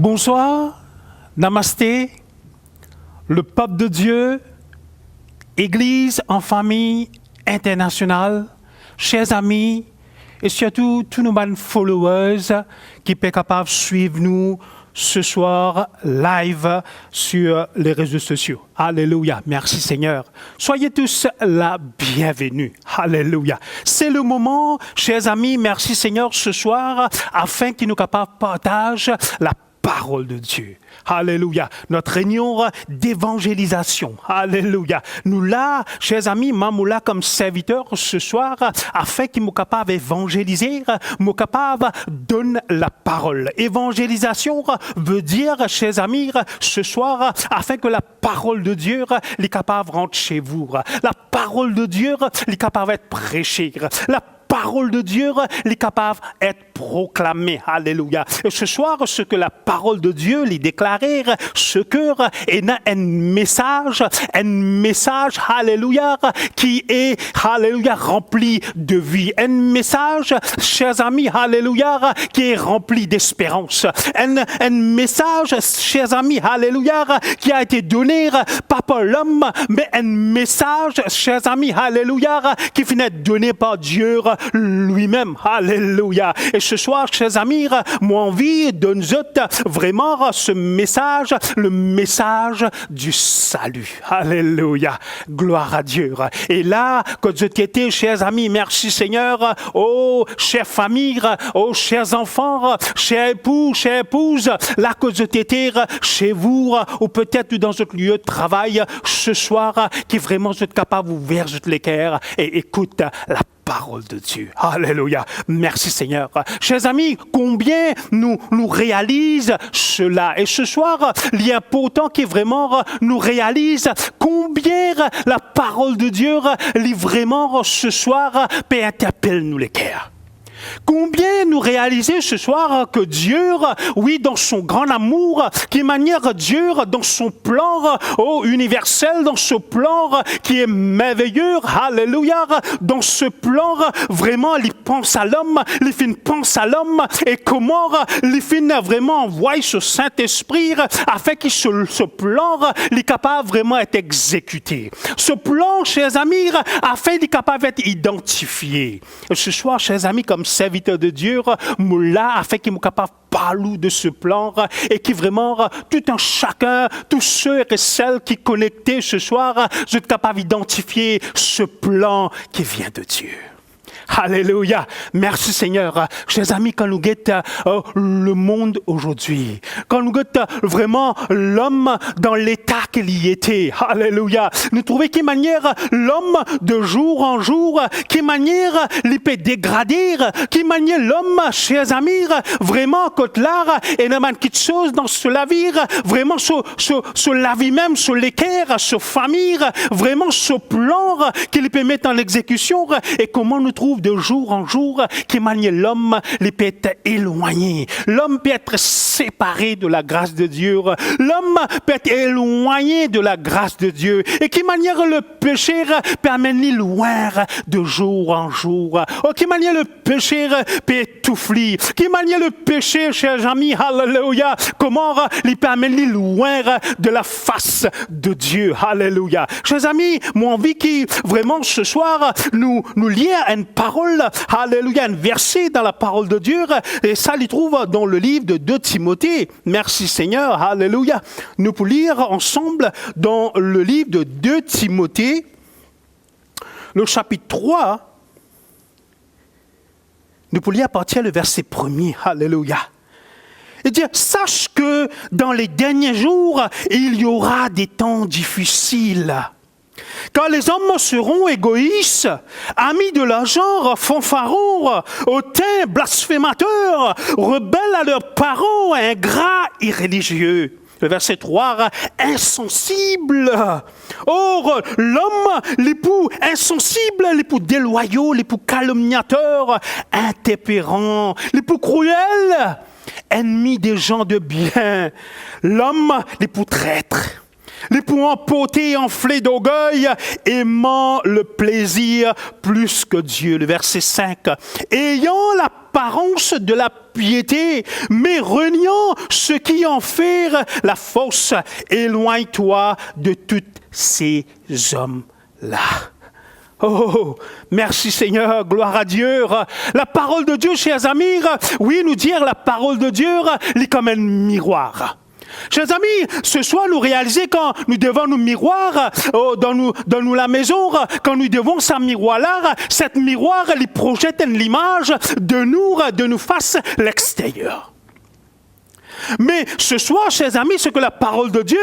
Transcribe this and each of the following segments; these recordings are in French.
Bonsoir, namasté, le peuple de Dieu, Église en famille internationale, chers amis, et surtout tous nos followers qui sont capables de suivre nous ce soir live sur les réseaux sociaux. Alléluia. Merci Seigneur. Soyez tous la bienvenue. Alléluia. C'est le moment, chers amis, merci Seigneur ce soir, afin qu'il nous capable de partager la parole de Dieu. Alléluia. Notre réunion d'évangélisation. Alléluia. Nous là, chers amis, Mamoula comme serviteur ce soir, afin qu'il nous capable d'évangéliser, nous capable de donner la parole. Évangélisation veut dire, chers amis, ce soir, afin que la parole de Dieu est capable de rentrer chez vous. La parole de Dieu est capable d'être prêchée. La parole de Dieu est capable d'être proclamée. Alléluia. Et ce soir, ce que la parole de Dieu lui déclarer, ce cœur est un message, alléluia, qui est, alléluia, rempli de vie. Un message, chers amis, alléluia, qui est rempli d'espérance. Un message, chers amis, alléluia, qui a été donné pas par l'homme, mais un message, chers amis, alléluia, qui finit donné par Dieu lui-même. Alléluia. Et ce soir, chers amis, moi envie de nous vraiment ce message, le message du salut. Alléluia. Gloire à Dieu. Et là, que Dieu t'était, chers amis, merci Seigneur. Oh, chère famille, oh, chers enfants, chers époux, chères épouses, là que Dieu t'était chez vous, ou peut-être dans votre lieu de travail, ce soir, qui vraiment vous êtes capable d'ouvrir les cœurs et écoute la parole de Dieu. Alléluia. Merci Seigneur. Chers amis, combien nous réalise cela? Et ce soir, il y a important qui vraiment nous réalise combien la parole de Dieu, vraiment ce soir, peut interpeller nous les cœurs. Combien nous réaliser ce soir que Dieu, oui, dans son grand amour, qui manière Dieu dans son plan universel, dans ce plan qui est merveilleux, alléluia, dans ce plan, vraiment, il pense à l'homme, il pense à l'homme, et comment il vraiment envoie ce Saint-Esprit afin que ce plan est capable vraiment d'être exécuté. Ce plan, chers amis, afin d'être capable d'être identifié. Ce soir, chers amis, comme serviteur de Dieu, moula, afin qu'il soit capable de parler de ce plan et qui vraiment, tout un chacun, tous ceux et celles qui connectés ce soir, sont capables d'identifier ce plan qui vient de Dieu. Alléluia. Merci Seigneur. Chers amis, quand nous guettons le monde aujourd'hui, quand nous guettons vraiment l'homme dans l'état qu'il y était, alléluia, nous trouvons quelle manière l'homme de jour en jour, quelle manière il peut dégrader, quelle manière l'homme, chers amis, vraiment, quand l'art et n'a quelque chose dans ce navire, vraiment sur la vie même, sur l'équerre, sur famille, vraiment ce plan qu'il peut mettre en exécution et comment nous trouvons de jour en jour, qui manière l'homme, il peut être éloigné. L'homme peut être séparé de la grâce de Dieu. L'homme peut être éloigné de la grâce de Dieu. Et qui manière le péché peut amener loin de jour en jour. Oh, qui manière le péché peut étouffer. Qui manière le péché, chers amis, alléluia, comment il peut amener loin de la face de Dieu. Alléluia. Chers amis, moi envie qui vraiment ce soir nous lier à une parole, alléluia, un verset dans la parole de Dieu, et ça il trouve dans le livre de 2 Timothée. Merci Seigneur, alléluia. Nous pouvons lire ensemble dans le livre de 2 Timothée, le chapitre 3, nous pouvons lire à partir du verset 1er, alléluia. Et dire, sache que dans les derniers jours, il y aura des temps difficiles. Quand les hommes seront égoïstes, amis de l'argent, fanfarons, hautains, blasphémateurs, rebelles à leurs parents, ingrats, irréligieux. Le verset 3, insensible. Or, l'homme, l'époux insensible, l'époux déloyaux, l'époux calomniateur, intempérant, l'époux cruel, ennemi des gens de bien. L'homme, l'époux traître. Les pouvant emporter, enflés d'orgueil, aimant le plaisir plus que Dieu. Le verset 5. Ayant l'apparence de la piété, mais reniant ce qui en fait la force, éloigne-toi de tous ces hommes-là. Oh, merci Seigneur, gloire à Dieu. La parole de Dieu, chers amis, oui, nous dire la parole de Dieu, est comme un miroir. Chers amis, ce soir, nous réalisons quand nous devons nous miroir dans nous la maison, quand nous devons ce miroir-là, cette miroir, il projette l'image de nous face l'extérieur. Mais ce soir, chers amis, c'est que la parole de Dieu,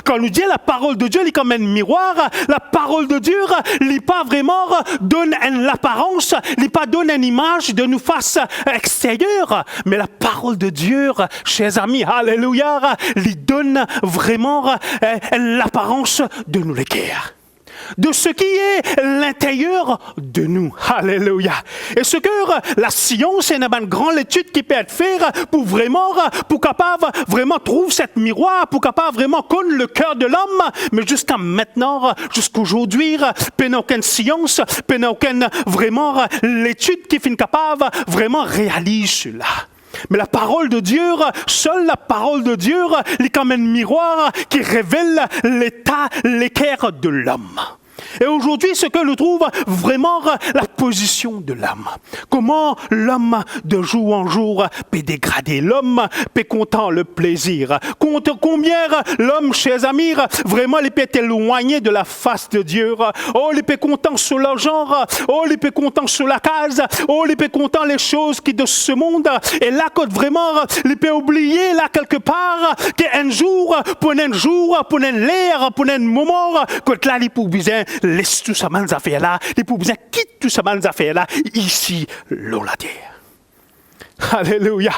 quand nous dit la parole de Dieu, elle est comme un miroir, la parole de Dieu, elle n'est pas vraiment donne l'apparence, elle n'est pas donne une image de nous face extérieure, mais la parole de Dieu, chers amis, alléluia, elle donne vraiment l'apparence de nous les guerres. De ce qui est l'intérieur de nous. Alléluia. Et ce que la science est une grande étude qui peut être faite pour capable vraiment trouver cette miroir, pour capable vraiment connaître le cœur de l'homme, mais jusqu'à maintenant, jusqu'à aujourd'hui, pas aucune science, pas aucune vraiment l'étude qui est capable vraiment réaliser cela. Mais la parole de Dieu, seule la parole de Dieu, est comme un miroir qui révèle l'état, l'équerre de l'homme. Et aujourd'hui, ce que nous trouvons vraiment la position de l'homme. Comment l'homme de jour en jour peut dégrader. L'homme peut content le plaisir. Combien l'homme, chers amis, vraiment il peut éloigner de la face de Dieu. Oh, il peut content sur le genre. Oh, il peut content sur la case. Oh, il peut content les choses qui de ce monde. Et là, quand vraiment, il peut oublier là quelque part qu'un jour, pour un l'air, pour un moment, quand là, il peut bien laisse tout ça dans affaires là, il peut bien quitter tout ça dans affaires là, ici, là, la terre. Alléluia.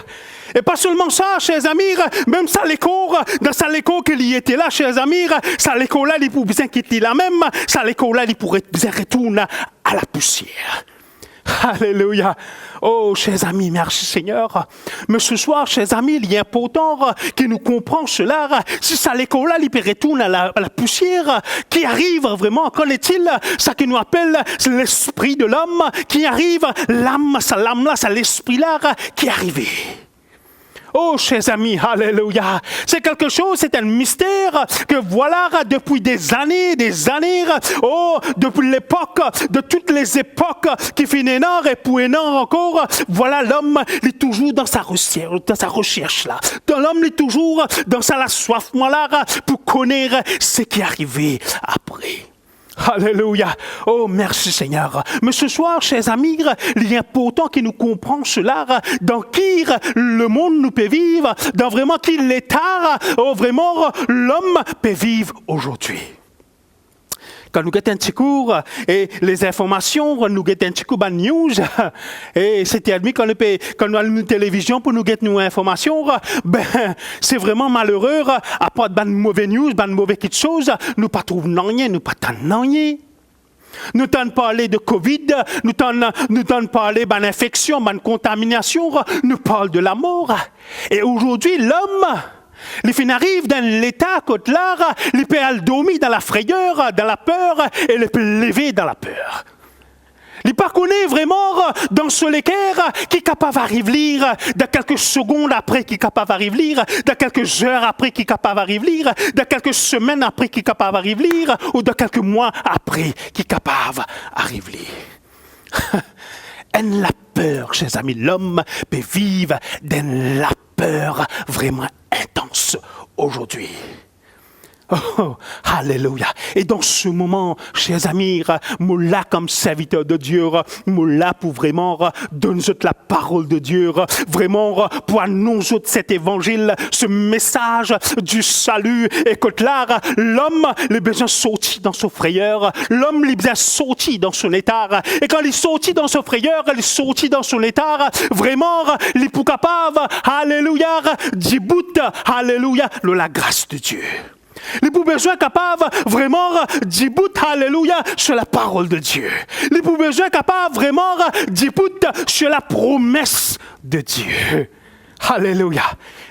Et pas seulement ça, chers amis, même ça l'école, dans ça l'école qu'il y était là, chers amis, ça l'école là, il peut bien quitter la même, ça l'école là, il pourrait bien retourner à la poussière. Alléluia. Oh, chers amis, merci Seigneur. Mais ce soir, chers amis, il est important que nous comprenions cela. Si ça l'école là, il peut retourner à la poussière, qui arrive vraiment, qu'en est-il? Ça que nous appelle l'esprit de l'homme, qui arrive, l'âme là, ça l'esprit là, qui est arrivé. Oh, chers amis, alléluia. C'est quelque chose, c'est un mystère que voilà depuis des années, oh, depuis l'époque, de toutes les époques qui finissent et pour encore, voilà l'homme, il est toujours dans sa recherche là. L'homme est toujours dans la soif là pour connaître ce qui est arrivé après. Alléluia. Oh, merci Seigneur. Mais ce soir, chers amis, il est important que nous comprenions cela, dans qui le monde nous peut vivre, dans vraiment qui l'état, oh, vraiment l'homme peut vivre aujourd'hui. Quand nous guettons un petit cours et les informations, nous guettons un petit coup de news, et c'est admis quand nous allons une télévision pour nous guetter nos informations, ben, c'est vraiment malheureux, à part de mauvais news, de mauvais quelque chose, nous pas trouvons rien, nous pas tant rien. Nous t'en parler de Covid, nous t'en parler d'infection, de contamination, nous parlons de la mort. Et aujourd'hui, l'homme, les fins arrivent dans l'état côté là, les peut dormir dans la frayeur, dans la peur, et les peut lever dans la peur. Les pas connaît vraiment dans ce l'équerre qui est capable d'arriver dans quelques secondes après qui est capable d'arriver dans quelques heures après qui est capable d'arriver dans quelques semaines après qui est capable d'arriver ou dans quelques mois après qui est capable d'arriver. En la peur, chers amis, l'homme peut vivre dans la peur vraiment intense aujourd'hui. Oh, alléluia. Et dans ce moment, chers amis, nous là comme serviteur de Dieu, nous là pour vraiment donner la parole de Dieu, vraiment pour annoncer cet évangile, ce message du salut. Et que là, l'homme, il a besoin de sortir dans son frayeur, l'homme, il a besoin de sortir dans son état. Et quand il sortit dans son frayeur, il sortit dans son état, vraiment, il est pour capable, alléluia, d'y bout, alléluia, de la grâce de Dieu. Les pour besoin capable vraiment d'y bout, alléluia, sur la parole de Dieu. Les pour besoin capable vraiment d'y bout sur la promesse de Dieu. Alléluia.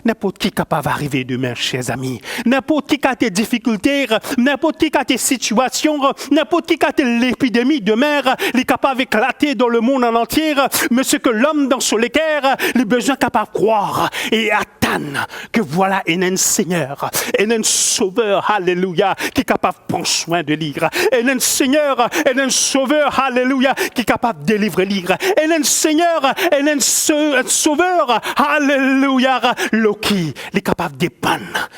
N'importe qui est capable d'arriver demain, chers amis. N'importe qui a tes difficultés, n'importe qui a tes situations, n'importe qui a l'épidémie demain, il est capable d'éclater dans le monde en entier. Mais ce que l'homme dans son équerre, il a besoin capable de croire et attendre que voilà un Seigneur, un Sauveur, alléluia, qui est capable de prendre soin de lire. Un Seigneur, un Sauveur, alléluia, qui est capable de délivrer lire. Un Seigneur, un Sauveur, alléluia, qui est capable de dépendre,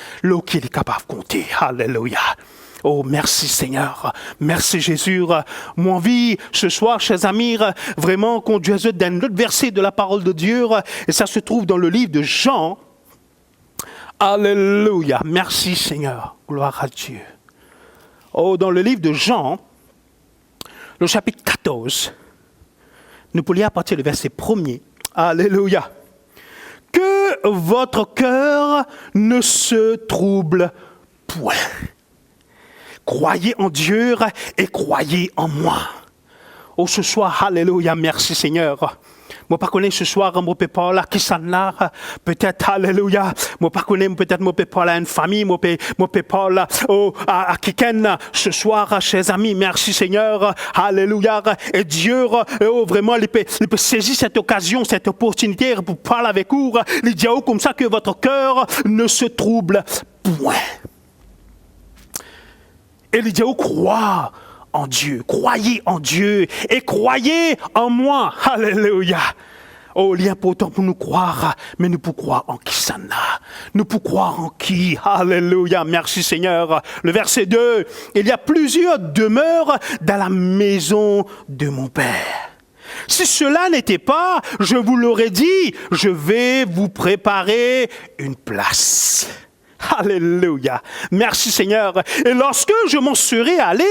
qui est capable de compter, alléluia. Oh, merci Seigneur, merci Jésus. Mon envie ce soir, chers amis, vraiment conduire dans un autre verset de la parole de Dieu, et ça se trouve dans le livre de Jean. Alléluia, merci Seigneur, gloire à Dieu. Oh, dans le livre de Jean, le chapitre 14, nous pouvons lire à partir du verset 1er. Alléluia. Que votre cœur ne se trouble point. Croyez en Dieu et croyez en moi. Oh, ce soir, alléluia, merci Seigneur. Moi, pas connais ce soir, je ne peux pas là, qui s'en a, peut-être, alléluia. Moi, pas connais, peut-être, je ne peux pas là, une famille, je ne peux pas là, oh, à quelqu'un, ce soir, chers amis, merci Seigneur, alléluia. Et Dieu, oh, vraiment, il peut saisir cette occasion, cette opportunité pour parler avec vous. Il dit, oh, comme ça que votre cœur ne se trouble point. Et il dit, oh, crois en Dieu, croyez en Dieu et croyez en moi. Alléluia. Oh, il est important pour nous croire, mais nous pouvons croire en qui ça n'a. Nous pouvons croire en qui. Alléluia. Merci Seigneur. Le verset 2. Il y a plusieurs demeures dans la maison de mon Père. Si cela n'était pas, je vous l'aurais dit, je vais vous préparer une place. Alléluia. Merci Seigneur. Et lorsque je m'en serai allé,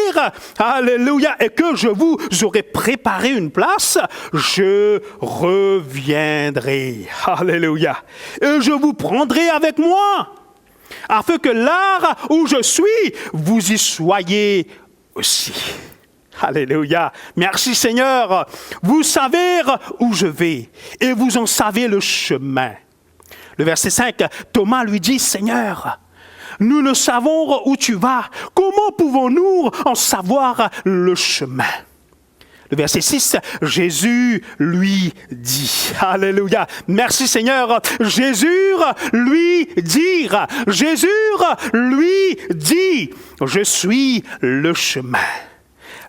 alléluia, et que je vous aurai préparé une place, je reviendrai. Alléluia. Et je vous prendrai avec moi, afin que là où je suis, vous y soyez aussi. Alléluia. Merci Seigneur. Vous savez où je vais et vous en savez le chemin. Le verset 5, Thomas lui dit, Seigneur, nous ne savons où tu vas. Comment pouvons-nous en savoir le chemin? Le verset 6, Jésus lui dit, alléluia, merci Seigneur, Jésus lui dit, je suis le chemin,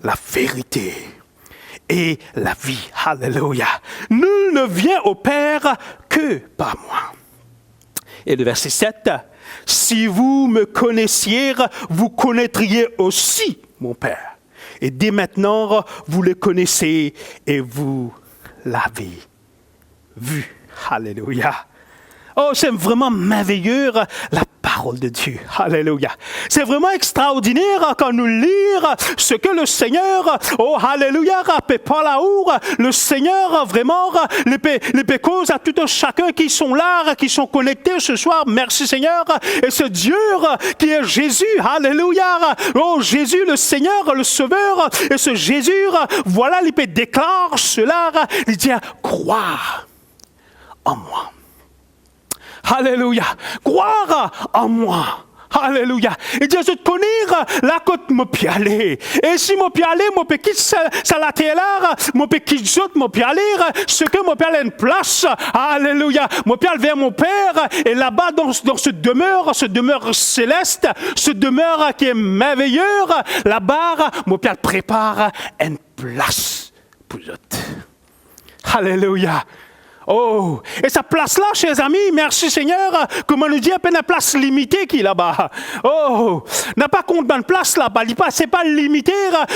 la vérité et la vie, alléluia. Nul ne vient au Père que par moi. Et le verset 7, si vous me connaissiez, vous connaîtriez aussi mon Père. Et dès maintenant, vous le connaissez et vous l'avez vu. Alléluia. Oh, c'est vraiment merveilleux, la parole de Dieu. Alléluia. C'est vraiment extraordinaire quand nous lisons ce que le Seigneur, oh, alléluia, peut pas là où le Seigneur, vraiment, les causes à tout un chacun qui sont là, qui sont connectés ce soir. Merci Seigneur. Et ce Dieu qui est Jésus, alléluia. Oh, Jésus, le Seigneur, le Sauveur. Et ce Jésus, voilà, il peut déclarer cela. Il dit, croire en moi. Alléluia. Croire en moi. Alléluia. Et Dieu, je te connais là que je peux aller. Et si je peux aller, je peux quitter la terre là, je peux quitter je peux aller, ce que je peux aller une place. Alléluia. Je peux aller vers mon Père. Et là-bas, dans ce demeure céleste, ce demeure qui est merveilleux, là-bas, je peux préparer une place pour autres. Alléluia. Oh, et sa place-là, chers amis, merci Seigneur, comme on nous dit, une place limitée qui est là-bas. Oh, n'a pas compte d'une place là-bas, c'est pas limité,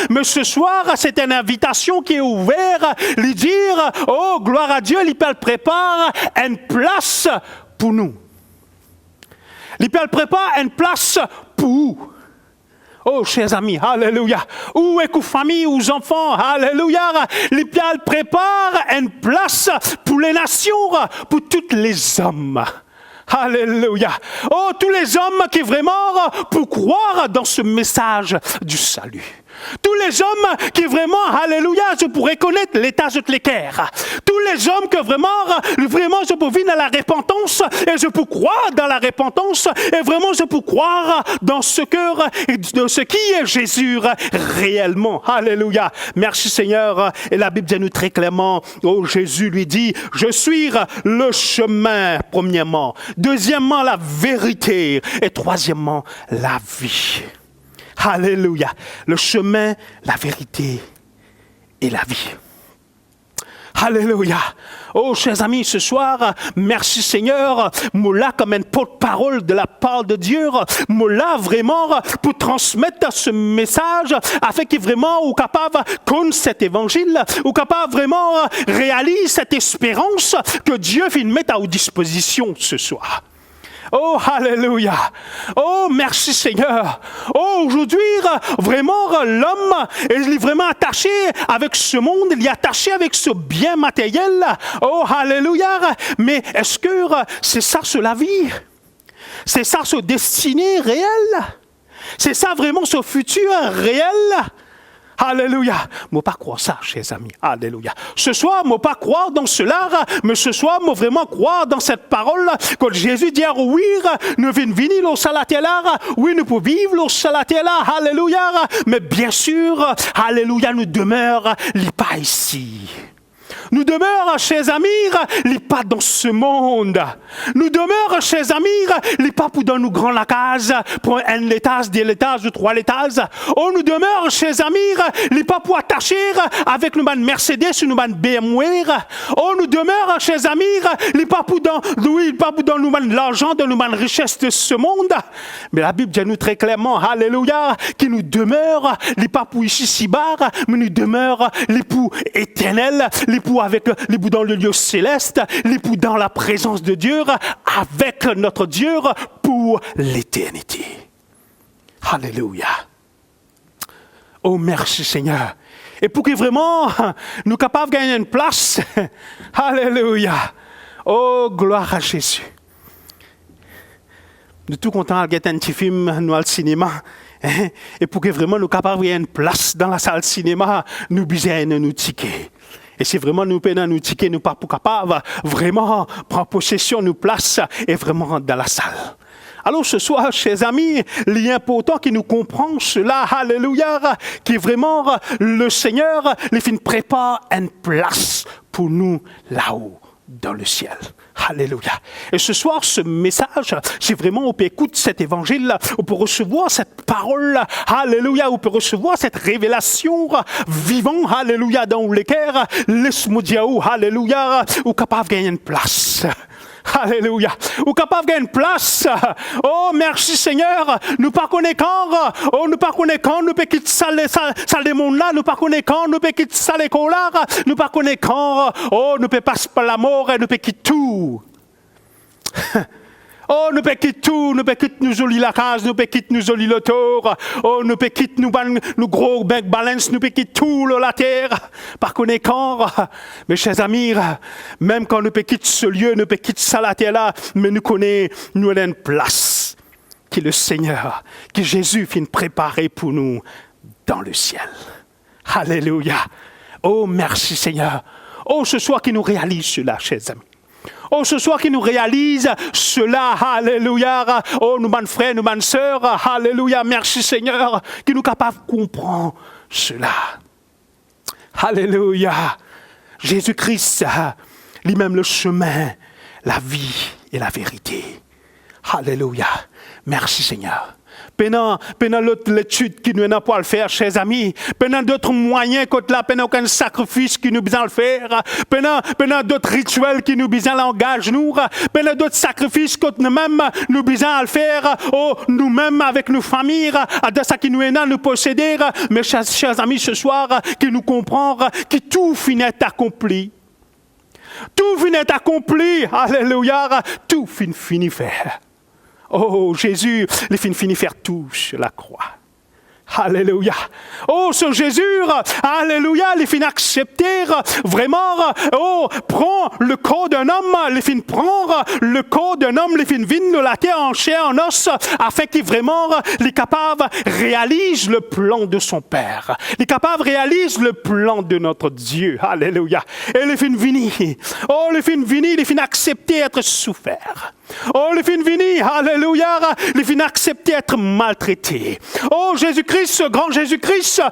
mais ce soir, c'est une invitation qui est ouverte, lui dire, oh, gloire à Dieu, il prépare une place pour nous. Il prépare une place pour vous. Oh, chers amis, alléluia. Où est vos familles, aux enfants, alléluia. L'Épial prépare une place pour les nations, pour tous les hommes. Alléluia. Oh, tous les hommes qui vraiment pour croire dans ce message du salut. Tous les hommes qui vraiment, alléluia, je pourrais connaître l'état de l'équerre. Tous les hommes que vraiment, je peux vivre dans la repentance et je peux croire dans la repentance et vraiment je peux croire dans ce cœur, de ce qui est Jésus réellement. Alléluia. Merci Seigneur. Et la Bible dit nous très clairement, oh Jésus lui dit, je suis le chemin, premièrement. Deuxièmement, la vérité. Et troisièmement, la vie. Alléluia. Le chemin, la vérité et la vie. Alléluia. Oh, chers amis, ce soir, merci Seigneur, Moula comme un porte-parole de la part de Dieu, Moula vraiment pour transmettre ce message afin qu'il vraiment ou capable connaître cet évangile, ou capable vraiment réaliser cette espérance que Dieu vient mettre à votre disposition ce soir. Oh, alléluia. Oh, merci Seigneur. Oh, aujourd'hui, vraiment, l'homme est vraiment attaché avec ce monde, il est attaché avec ce bien matériel. Oh, alléluia. Mais est-ce que c'est ça, c'est la vie? C'est ça, ce destinée réelle? C'est ça vraiment ce futur réel? Alléluia. Moi pas croire ça, chers amis. Alléluia. Ce soir, moi pas croire dans cela, mais ce soir, moi vraiment croire dans cette parole que Jésus dit, oui, nous venons venir au salatela, oui, nous pouvons vivre au salatela, alléluia. Mais bien sûr, alléluia, nous demeurons pas ici. Nous demeurons, chers amis, pas dans ce monde. Nous demeurons, chers amis, pas pour dans nous grands la case, pour un étage, deux étages, trois étages. Oh, nous demeurons, chers amis, pas pour attacher avec nous man Mercedes, nous man BMW. Oh, nous demeurons, chers amis, pas pour dans, oui, pas pour dans nous man l'argent, de nous man richesse de ce monde. Mais la Bible dit nous très clairement, alléluia, qui nous demeure, pas pour ici si bas, mais nous demeurons, pour éternel, pour avec l'époux dans le lieu céleste, l'époux dans la présence de Dieu, avec notre Dieu pour l'éternité. Alléluia. Oh, merci Seigneur. Et pour que vraiment nous capables de gagner une place, alléluia. Oh, gloire à Jésus. Nous sommes tout contents de un petit film, nous au cinéma. Et pour que vraiment nous capables de gagner une place dans la salle de cinéma, nous besoin de nous tickets. Et si vraiment nous peinons nous tickets, nous pas capables vraiment prendre possession de nos places et vraiment dans la salle. Alors ce soir, chers amis, il est important que nous comprenions cela, alléluia, que vraiment le Seigneur les prépare une place pour nous là-haut, dans le ciel. Alléluia. Et ce soir, ce message, c'est vraiment, on peut écouter cet évangile, on peut recevoir cette parole, alléluia, on peut recevoir cette révélation vivante, alléluia, dans le cœur, laisse-moi dire, alléluia, ou capable de gagner une place. Alléluia. Ou capable de gagner une place. Oh, merci Seigneur. Nous pas connaissons quand. Oh, nous pas connaissons quand. Nous pas quitter ça les mondes là. Nous pas connaissons quand. Nous pas quitter ça les colères. Nous pas connaissons quand. Oh, nous pas passer par la mort et nous pas quitter tout. Oh, nous pas quitter tout, nous pas quitter nous jolis la case, nous pas quitter nous jolis le tour. Oh, nous pas quitter nous gros bec balance, nous pas quitter tout la terre. Par connaissant, mes chers amis, même quand nous pas quitter ce lieu, nous pas quitter ça la terre là, mais nous connaissons, nous avons une place qui est le Seigneur, que Jésus vient préparer pour nous dans le ciel. Alléluia. Oh, merci Seigneur. Oh, ce soir qui nous réalise cela, chers amis. Oh, ce soir qui nous réalise cela, alléluia. Oh, nous, mes frères, nous, mes sœurs, alléluia. Merci Seigneur, qui nous capables de comprendre cela. Alléluia. Jésus-Christ, lui-même le chemin, la vie et la vérité. Alléluia. Merci Seigneur. Pendant l'autre l'étude qui nous n'a pas à le faire, chers amis. Pendant d'autres moyens que là, pendant aucun sacrifice qui nous besoin le faire. Pendant d'autres rituels qui nous besoin l'engage nous. Pendant d'autres sacrifices que nous-mêmes nous besoin le faire. Oh, nous-mêmes avec nos familles, de ça qui nous est nous posséder. Mais chers amis, ce soir, qui nous comprendre que tout finit accompli. Tout finit accompli. Alléluia. Tout finit faire. Oh, Jésus, il finit faire tout sur la croix. Alléluia. Oh, ce Jésus, alléluia, il finit accepter vraiment, oh, prend le corps d'un homme, il finit prendre le corps d'un homme, il finit venir de la terre en chair, en os, afin qu'il vraiment, il est capable, réalise le plan de son Père. Il est capable, réalise le plan de notre Dieu. Alléluia. Et il finit venir. Oh, il finit venir, il finit accepter être souffert. Oh, il finit venir, alléluia, il finit accepter être maltraité. Oh, Jésus-Christ, ce grand Jésus-Christ,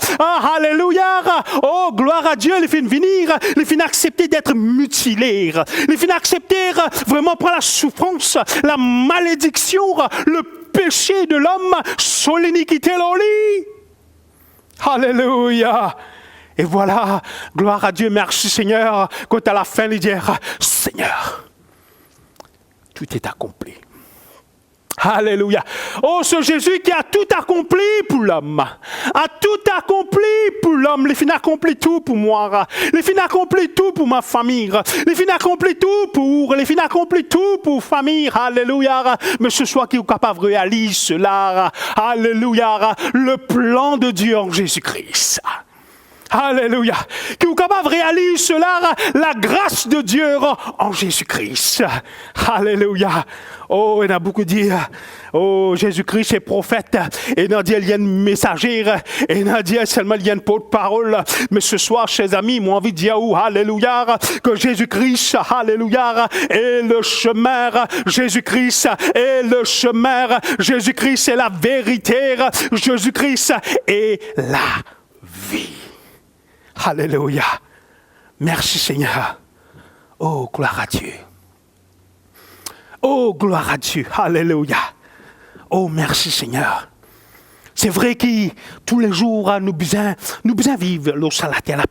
alléluia, oh, gloire à Dieu, il finit venir, il finit accepter d'être mutilé. Il finit accepter vraiment prendre la souffrance, la malédiction, le péché de l'homme, son iniquité, l'oli. Alléluia. Et voilà, gloire à Dieu, merci Seigneur, quand à la fin, il dit, Seigneur, tout est accompli. Alléluia. Oh, ce Jésus qui a tout accompli pour l'homme. A tout accompli pour l'homme. Il finit accompli tout pour moi. Il finit accompli tout pour ma famille. Il finit accompli tout pour. Il finit accompli tout pour famille. Alléluia. Mais ce soir qui est capable de réaliser cela. Alléluia. Le plan de Dieu en Jésus-Christ. Alléluia. Qui est capable de réaliser cela, la grâce de Dieu en Jésus-Christ. Alléluia. Oh, il y a beaucoup dit, oh, Jésus-Christ est prophète. Et il a dit, il y a une messagère. Et il a dit, seulement, il y a une porte-parole. Mais ce soir, chers amis, moi, envie de dire, oh, alléluia, que Jésus-Christ, alléluia, est le chemin. Jésus-Christ est le chemin. Jésus-Christ est la vérité. Jésus-Christ est la vie. Alléluia. Merci Seigneur. Oh, gloire à Dieu. Oh, gloire à Dieu. Alléluia. Oh, merci Seigneur. C'est vrai que tous les jours, nous besoin vivre l'eau sur la terre.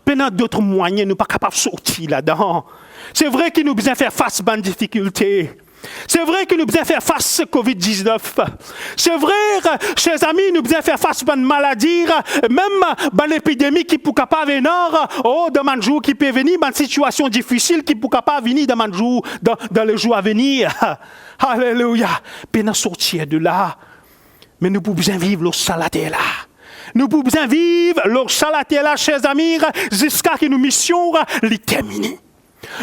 Pendant d'autres moyens, nous ne sommes pas capables de sortir là-dedans. C'est vrai que nous besoin faire face à une difficulté. C'est vrai que nous devons faire face à Covid-19. C'est vrai, chers amis, nous devons faire face à une maladie, même à une épidémie qui peut pas venir, oh, dans un jour qui peut venir, dans une situation difficile qui peut pas venir dans un jour, dans les jours à venir. Alléluia. Puis nous sortir de là. Mais nous pouvons vivre le salaté là. Nous pouvons vivre le salaté là, chers amis, jusqu'à ce que nos missions les terminent.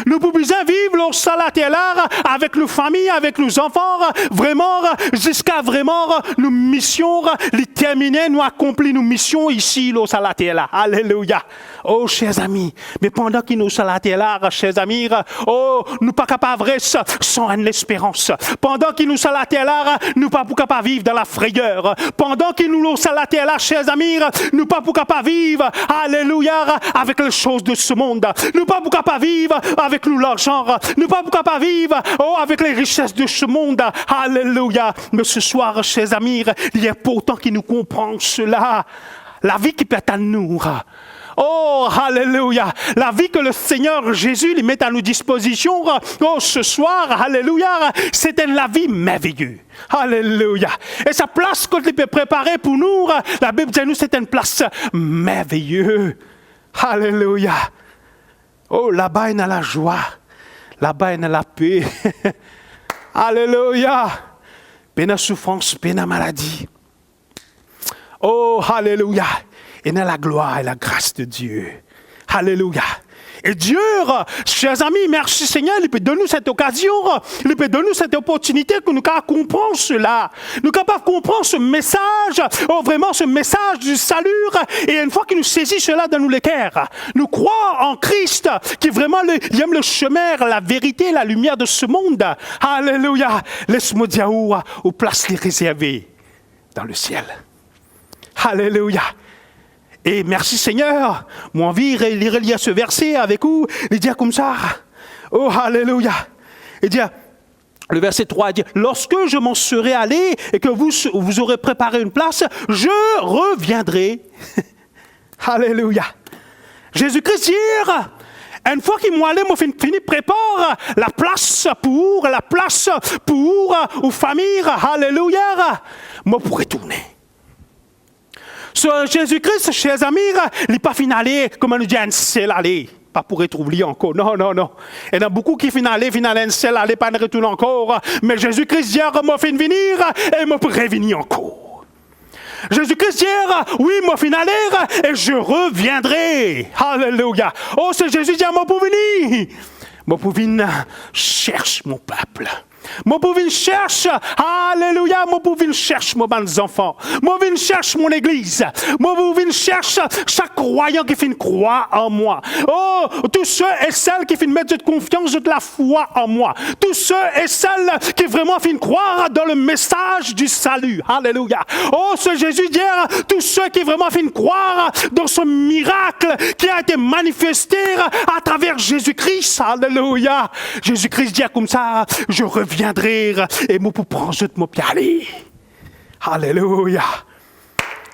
Nous pouvons vivre le salaté là avec nos familles, avec nos enfants, vraiment, jusqu'à vraiment nos missions les terminer, nous accomplir nos missions ici, le salaté là. Alléluia. Oh, chers amis, mais pendant que nous salaté là, chers amis, oh, nous pas capables sans une espérance. Pendant que nous salaté là, nous pas capables vivre dans la frayeur. Pendant que nous salaté là, chers amis, nous pas capables vivre, alléluia, avec les choses de ce monde. Nous pas capables vivre avec nous l'argent. Nous pas capables vivre, oh, avec les richesses de ce monde. Alléluia. Mais ce soir, chers amis, il est important que nous comprenions cela. La vie qui peut être à nous. Oh, alléluia. La vie que le Seigneur Jésus lui met à nos dispositions, oh, ce soir, alléluia, c'est la vie merveilleuse. Alléluia. Et sa place qu'il peut préparer pour nous, la Bible dit nous, c'est une place merveilleuse. Alléluia. Oh, là-bas, il y a la joie. Là-bas, il y a la paix. Alléluia. Peine à souffrance, peine à maladie. Oh, alléluia. Et dans la gloire et la grâce de Dieu. Alléluia. Et Dieu, chers amis, merci Seigneur, il peut donner nous cette occasion, il peut donner nous cette opportunité que nous comprenions cela. Nous capables de comprendre ce message, oh, vraiment ce message du salut. Et une fois qu'il nous saisit cela dans nous les cœurs, nous croyons en Christ, qui vraiment il aime le chemin, la vérité, la lumière de ce monde. Alléluia. Laisse-moi dire où place les réservées dans le ciel. Alléluia. Et merci Seigneur, moi envie de lire ce verset avec vous, il dit comme ça, oh alléluia, il dit, le verset 3 dit, lorsque je m'en serai allé et que vous aurez préparé une place, je reviendrai. Alléluia. Jésus-Christ dit, une fois qu'il m'a allé, moi fini prépare la place pour aux familles, alléluia, moi pourrais tourner. Sur Jésus-Christ, chers amis, il n'est pas finalé, comme on nous dit, un seul aller. Pas pour retrouver encore. Non, non, non. Il y en a beaucoup qui finalé, un seul aller, pas de retour encore. Mais Jésus-Christ dit, moi fin venir et moi pour revenir encore. Jésus-Christ dit, oui, moi finaler et je reviendrai. Alléluia. Oh, c'est Jésus dit, mon pouvini. Mon pouvine cherche mon peuple. Mon pouvine cherche, alléluia, mon pouvine cherche mon bons enfants. Mon pouvine cherche mon église. Mon pouvine cherche chaque croyant qui fait une croix en moi. Oh, tous ceux et celles qui font mettre de confiance, de la foi en moi. Tous ceux et celles qui vraiment font croire dans le message du salut. Alléluia. Oh, ce Jésus dit, tous ceux qui vraiment font croire dans ce miracle qui a été manifesté à travers Jésus-Christ. Alléluia. Jésus-Christ dit comme ça, je reviendrai et moi pour prendre de mon pied. Alléluia.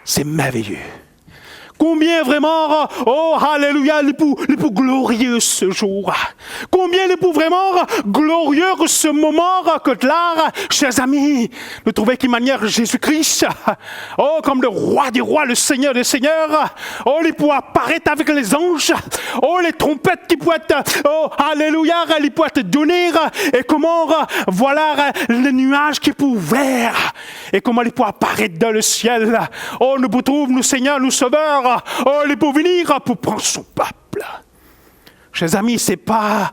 C'est merveilleux. Combien vraiment, oh, alléluia, les plus glorieux ce jour. Combien les plus vraiment glorieux ce moment que là, chers amis, nous trouvons qu'une manière Jésus-Christ, oh, comme le roi des rois, le Seigneur des seigneurs, oh, il peut apparaître avec les anges, oh, les trompettes qui peuvent être, oh, alléluia, ils peuvent être données, et comment, voilà, les nuages qui peuvent ouvrir, et comment ils peuvent apparaître dans le ciel. Oh, nous trouvons, nous Seigneur, nous Sauveurs, oh, il peut venir pour prendre son peuple. Chers amis, c'est pas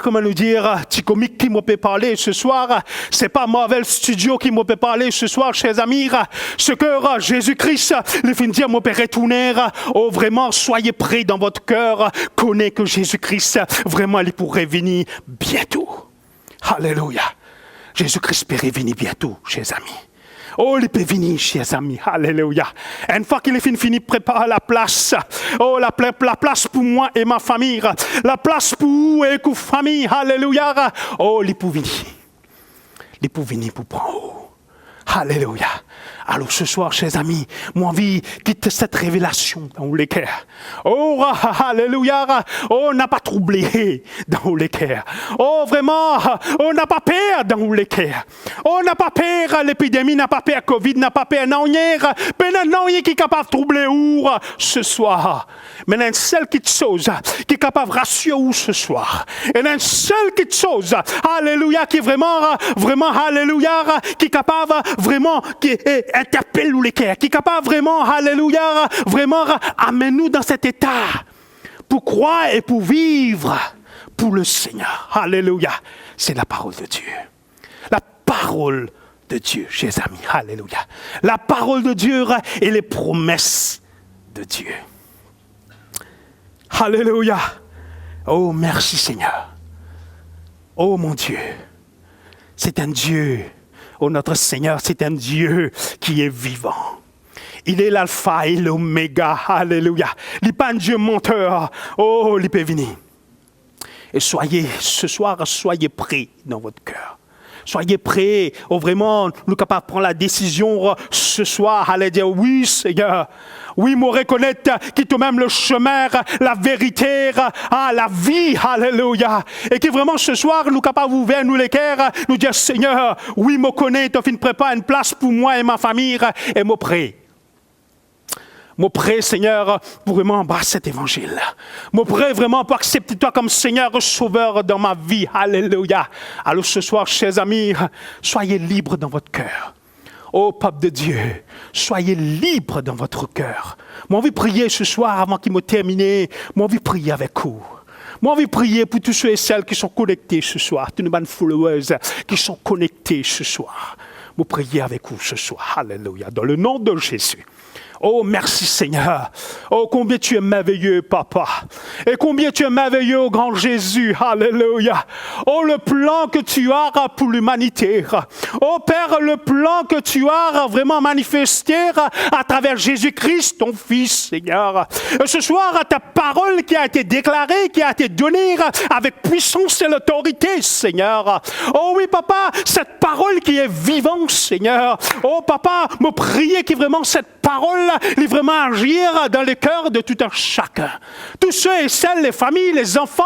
comment nous dire, petit comique qui m'a peut parler ce soir, c'est pas Marvel Studio qui m'a peut parler ce soir, chers amis, ce que Jésus-Christ, il fait dire, m'a peut retourner, oh, vraiment, soyez prêts dans votre cœur, connaissez que Jésus-Christ, vraiment, il pourrait venir bientôt. Alléluia. Jésus-Christ pourrait venir bientôt, chers amis. Oh, il peut venir, chers amis. Alléluia. Une fois qu'il est fini de préparer la place. Oh, la place pour moi et ma famille. La place pour vous et pour la famille. Alléluia. Oh, il peut venir. Il peut venir pour prendre. Alléluia. Alors ce soir, chers amis, moi envie quitte cette révélation dans les cœurs. Oh, alléluia. Oh, on n'a pas troublé dans les cœurs. Oh, vraiment, on n'a pas peur dans les cœurs. On n'a pas peur l'épidémie, n'a pas peur Covid, n'a pas peur non hier. Non, qui est capable de troubler où ce soir. Mais il y a une seule chose qui est capable de rassurer où ce soir. Et il y a une seule chose, alléluia, qui est vraiment, alléluia, qui est capable vraiment, qui est interpelle les cœurs, qui est capable vraiment, alléluia, vraiment, amène-nous dans cet état pour croire et pour vivre pour le Seigneur. Alléluia. C'est la parole de Dieu. La parole de Dieu, chers amis. Alléluia. La parole de Dieu et les promesses de Dieu. Alléluia. Oh, merci Seigneur. Oh mon Dieu. C'est un Dieu. Oh, notre Seigneur, c'est un Dieu qui est vivant. Il est l'alpha et l'oméga. Alléluia. Il n'est pas un Dieu menteur. Oh, il peut venir. Et ce soir, soyez prêts dans votre cœur. Soyez prêts. Oh, vraiment, nous capables de prendre la décision ce soir. Allez dire, oui, Seigneur. Oui, me reconnaître qui est même le chemin, la vérité, la vie. Alléluia. Et qui vraiment ce soir, nous capables d'ouvrir nous les cœurs, nous dire, Seigneur, oui, me connaît, tu as préparé une place pour moi et ma famille. Et me prêt. Moi, prêt, Seigneur, pour vraiment embrasser cet évangile. Moi, prêt vraiment pour accepter toi comme Seigneur sauveur dans ma vie. Alléluia. Alors ce soir, chers amis, soyez libres dans votre cœur. Oh, peuple de Dieu, soyez libres dans votre cœur. Moi, envie de prier ce soir avant qu'il me termine. Moi, envie de prier avec vous. Moi, envie de prier pour tous ceux et celles qui sont connectés ce soir. Toutes les bonnes followers qui sont connectés ce soir. Moi, prier avec vous ce soir. Alléluia. Dans le nom de Jésus. Oh, merci Seigneur. Oh, combien tu es merveilleux, Papa. Et combien tu es merveilleux, oh grand Jésus. Alléluia. Oh, le plan que tu as pour l'humanité. Oh, Père, le plan que tu as vraiment manifesté à travers Jésus-Christ, ton Fils, Seigneur. Ce soir, ta parole qui a été déclarée, qui a été donnée avec puissance et l'autorité, Seigneur. Oh oui, Papa, cette parole qui est vivante, Seigneur. Oh, Papa, me prier que vraiment cette parole est vraiment agir dans le cœur de tout un chacun. Tous ceux et celles, les familles, les enfants,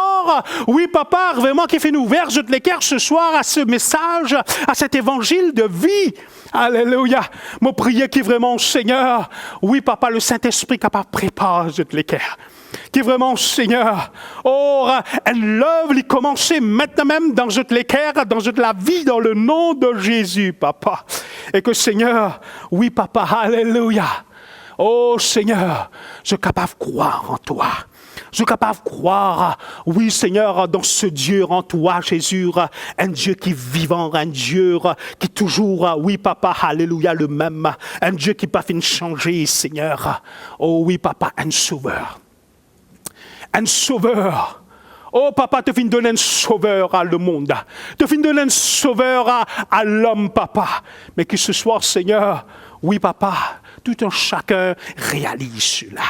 oui, Papa, vraiment qui fait nous ouvrir toutes les cœurs ce soir à ce message, à cet évangile de vie. Alléluia. Mon prier qui vraiment, Seigneur, oui, Papa, le Saint-Esprit capable de préparer toutes les cœurs. Qui vraiment, Seigneur, oh, l'œuvre est commencée maintenant même dans toutes les cœurs, dans toute la vie, dans le nom de Jésus, Papa. Et que Seigneur, oui papa, alléluia. Oh Seigneur, je suis capable de croire en toi. Je suis capable de croire, oui Seigneur, dans ce Dieu en toi, Jésus, un Dieu qui est vivant, un Dieu qui est toujours, oui papa, alléluia, le même, un Dieu qui n'a pas fini de changer, Seigneur. Oh oui papa, un sauveur. Un sauveur. Oh papa, tu viens de donner un sauveur à le monde. Tu viens de donner un sauveur à l'homme, papa. Mais que ce soir, Seigneur, oui papa, tout un chacun réalise cela.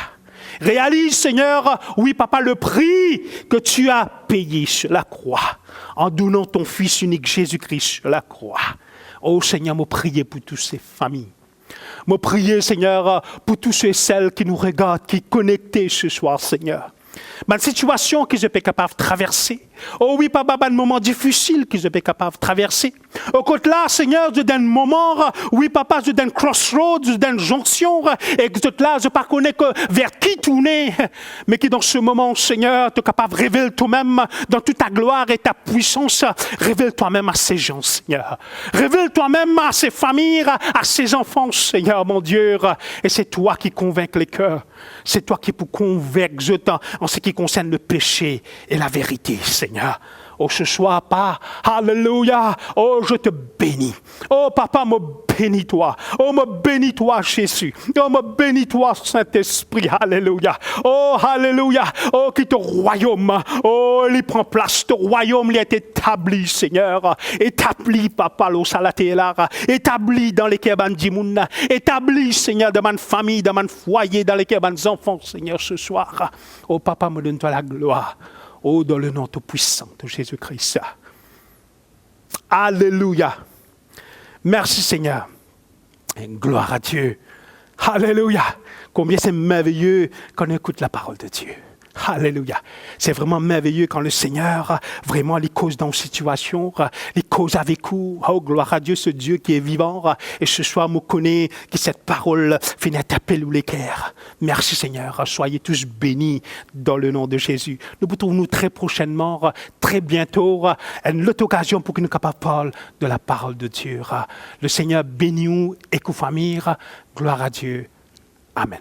Réalise, Seigneur, oui, papa, le prix que tu as payé sur la croix, en donnant ton Fils unique Jésus-Christ sur la croix. Oh, Seigneur, me prier pour toutes ces familles. Me prier, Seigneur, pour tous ceux et celles qui nous regardent, qui sont connectés ce soir, Seigneur. Ma situation que je suis capable de traverser. Oh oui, papa, un moment difficile que je suis capable de traverser. Au côté là, Seigneur, je donne un moment, oui, papa, je donne crossroads, je donne jonction, et que là, je ne pas connais que vers qui tourner, mais qui dans ce moment, Seigneur, tu es capable de révéler toi-même dans toute ta gloire et ta puissance. Révèle toi-même à ces gens, Seigneur. Révèle toi-même à ces familles, à ces enfants, Seigneur, mon Dieu. Et c'est toi qui convaincs les cœurs. C'est toi qui peux convaincre en ce qui concerne le péché et la vérité, Seigneur. Oh, ce soir, pas. Alléluia. Oh, je te bénis. Oh, papa, me bénis-toi. Oh, me bénis-toi, Jésus. Oh, me bénis-toi, Saint-Esprit. Alléluia. Oh, alléluia. Oh, qui ton royaume. Oh, il prend place. Ton royaume, il est établi, Seigneur. Établi, papa, l'eau salatélar. Établi dans les keban dimoun. Établi, Seigneur, dans ma famille, dans mon foyer, dans les keban enfants, Seigneur, ce soir. Oh, papa, me donne-toi la gloire. Oh, dans le nom tout puissant de Jésus-Christ. Alléluia. Merci Seigneur. Et gloire à Dieu. Alléluia. Combien c'est merveilleux quand on écoute la parole de Dieu. Alléluia. C'est vraiment merveilleux quand le Seigneur, vraiment, les cause dans une situation, les cause avec vous. Oh, gloire à Dieu, ce Dieu qui est vivant. Et ce soir, me connaît que cette parole finit taper les cœurs. Merci Seigneur. Soyez tous bénis dans le nom de Jésus. Nous retrouvons très prochainement, très bientôt, une autre occasion pour que nous capables de parler de la parole de Dieu. Le Seigneur bénit nous et que famille. Gloire à Dieu. Amen.